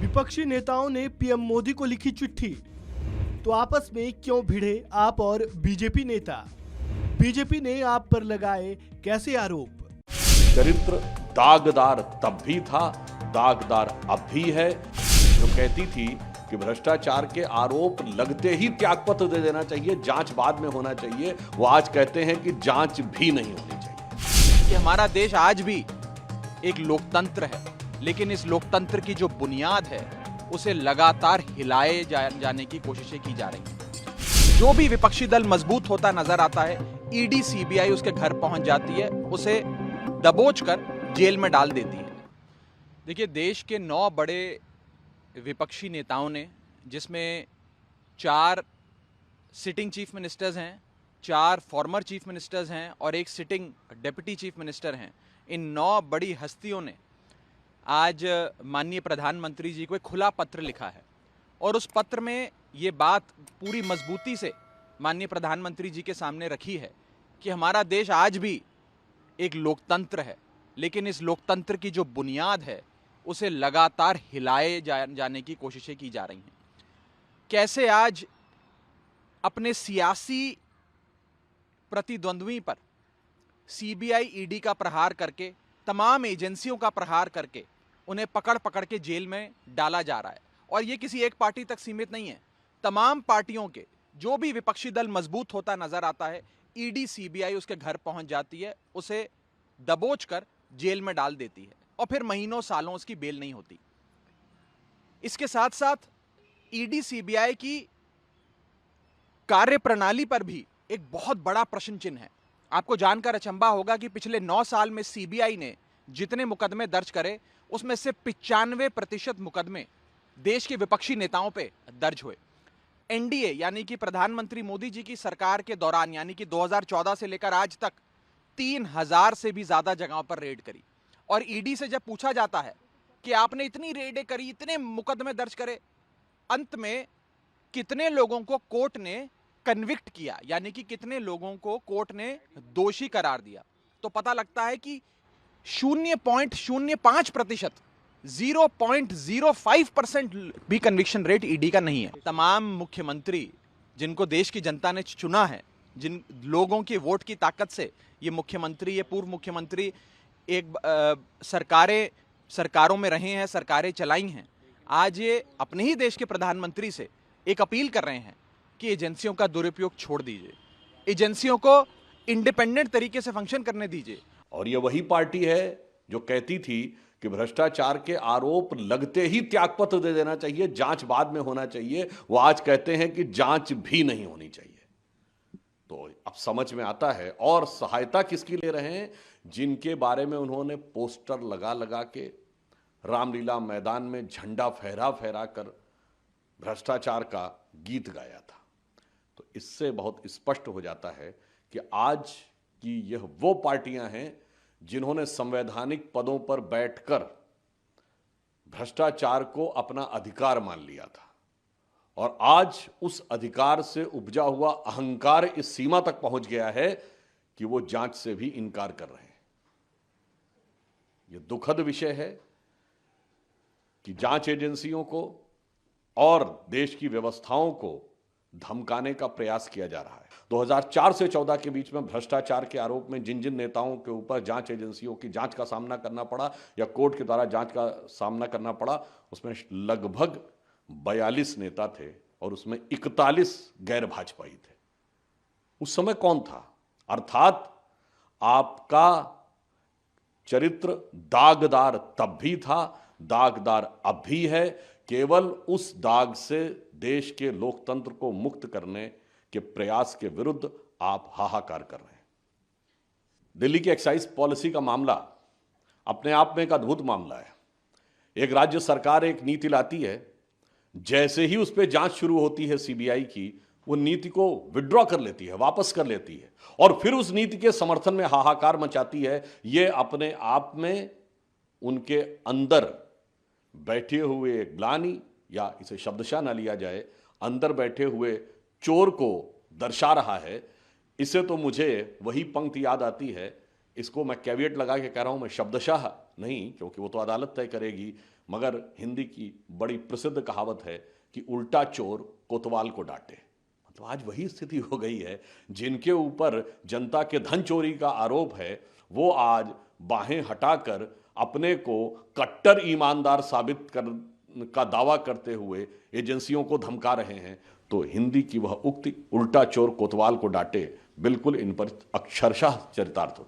विपक्षी नेताओं ने पीएम मोदी को लिखी चिट्ठी, तो आपस में क्यों भिड़े आप और बीजेपी नेता? बीजेपी ने आप पर लगाए कैसे आरोप? चरित्र दागदार तब भी था, दागदार अब भी है। जो कहती थी कि भ्रष्टाचार के आरोप लगते ही त्यागपत्र दे देना चाहिए, जांच बाद में होना चाहिए, वो आज कहते हैं कि जांच भी नहीं होनी चाहिए। कि हमारा देश आज भी एक लोकतंत्र है, लेकिन इस लोकतंत्र की जो बुनियाद है उसे लगातार हिलाए जाने की कोशिशें की जा रही हैं। जो भी विपक्षी दल मजबूत होता नजर आता है, ईडी सीबीआई उसके घर पहुंच जाती है, उसे दबोचकर जेल में डाल देती है। देखिए, देश के 9 बड़े विपक्षी नेताओं ने, जिसमें 4 सिटिंग चीफ मिनिस्टर्स हैं, 4 फॉर्मर चीफ मिनिस्टर्स हैं और एक सिटिंग डिप्टी चीफ मिनिस्टर हैं, इन 9 बड़ी हस्तियों ने आज माननीय प्रधानमंत्री जी को एक खुला पत्र लिखा है और उस पत्र में ये बात पूरी मजबूती से माननीय प्रधानमंत्री जी के सामने रखी है कि हमारा देश आज भी एक लोकतंत्र है, लेकिन इस लोकतंत्र की जो बुनियाद है उसे लगातार हिलाए जाने की कोशिशें की जा रही हैं। कैसे आज अपने सियासी प्रतिद्वंद्वी पर सीबीआई ईडी का प्रहार करके, तमाम एजेंसियों का प्रहार करके उन्हें पकड़ पकड़ के जेल में डाला जा रहा है। और ये किसी एक पार्टी तक सीमित नहीं है, तमाम पार्टियों के जो भी विपक्षी दल मजबूत होता नजर आता है, ईडी सीबीआई उसके घर पहुंच जाती है, उसे दबोचकर जेल में डाल देती है और फिर महीनों सालों उसकी बेल नहीं होती। इसके साथ साथ ईडी सीबीआई की कार्यप्रणाली पर भी एक बहुत बड़ा प्रश्न चिन्ह है। आपको जानकर अचंभा होगा कि पिछले 9 साल में सीबीआई ने जितने मुकदमे दर्ज करे, उसमें से 95% मुकदमे देश के विपक्षी नेताओं पे दर्ज हुए। एनडीए यानी कि प्रधानमंत्री मोदी जी की सरकार के दौरान, यानी कि 2014 से लेकर आज तक 3000 से भी ज्यादा जगहों पर रेड करी। और ईडी से जब पूछा जाता है कि आपने इतनी रेडें करी, इतने मुकदमे दर्ज करे, अंत में कितने लोगों को कोर्ट ने कन्विक्ट किया, यानी कि कितने लोगों को कोर्ट ने दोषी करार दिया, तो पता लगता है कि 0.05%, 0.05% भी कन्विक्शन रेट ईडी का नहीं है। तमाम मुख्यमंत्री जिनको देश की जनता ने चुना है, जिन लोगों की वोट की ताकत से ये मुख्यमंत्री, ये पूर्व मुख्यमंत्री एक सरकारों में रहे हैं, सरकारें चलाई हैं, आज ये अपने ही देश के प्रधानमंत्री से एक अपील कर रहे हैं कि एजेंसियों का दुरुपयोग छोड़ दीजिए, एजेंसियों को इंडिपेंडेंट तरीके से फंक्शन करने दीजिए। और ये वही पार्टी है जो कहती थी कि भ्रष्टाचार के आरोप लगते ही त्यागपत्र दे देना चाहिए, जांच बाद में होना चाहिए, वो आज कहते हैं कि जांच भी नहीं होनी चाहिए। तो अब समझ में आता है। और सहायता किसकी ले रहे हैं? जिनके बारे में उन्होंने पोस्टर लगा लगा के, रामलीला मैदान में झंडा फहरा फहरा कर भ्रष्टाचार का गीत गाया था। तो इससे बहुत स्पष्ट हो जाता है कि आज की यह वो पार्टियां हैं जिन्होंने संवैधानिक पदों पर बैठकर भ्रष्टाचार को अपना अधिकार मान लिया था और आज उस अधिकार से उपजा हुआ अहंकार इस सीमा तक पहुंच गया है कि वो जांच से भी इनकार कर रहे हैं। यह दुखद विषय है कि जांच एजेंसियों को और देश की व्यवस्थाओं को धमकाने का प्रयास किया जा रहा है। 2004 से 14 के बीच में भ्रष्टाचार के आरोप में जिन जिन नेताओं के ऊपर जांच एजेंसियों की जांच का सामना करना पड़ा या कोर्ट के द्वारा जांच का सामना करना पड़ा, उसमें लगभग 42 नेता थे और उसमें 41 गैर भाजपाई थे। उस समय कौन था? अर्थात आपका चरित्र दागदार तब भी था, दागदार अब भी है। केवल उस दाग से देश के लोकतंत्र को मुक्त करने के प्रयास के विरुद्ध आप हाहाकार कर रहे हैं। दिल्ली की एक्साइज पॉलिसी का मामला अपने आप में एक अद्भुत मामला है। एक राज्य सरकार एक नीति लाती है, जैसे ही उस पर जांच शुरू होती है सीबीआई की, वो नीति को विड्रॉ कर लेती है, वापस कर लेती है और फिर उस नीति के समर्थन में हाहाकार मचाती है। ये अपने आप में उनके अंदर बैठे हुए एक ग्लानि, या इसे शब्दशः न लिया जाए, अंदर बैठे हुए चोर को दर्शा रहा है। इससे तो मुझे वही पंक्ति याद आती है, इसको मैं कैविएट लगा के कह रहा हूं, मैं शब्दशः नहीं, क्योंकि वो तो अदालत तय करेगी। मगर हिंदी की बड़ी प्रसिद्ध कहावत है कि उल्टा चोर कोतवाल को डांटे। मतलब आज वही स्थिति हो गई है, जिनके ऊपर जनता के धन चोरी का आरोप है वो आज बाहें हटाकर अपने को कट्टर ईमानदार साबित का दावा करते हुए एजेंसियों को धमका रहे हैं। तो हिंदी की वह उक्ति उल्टा चोर कोतवाल को डांटे बिल्कुल इन पर अक्षरशः चरितार्थ होती है।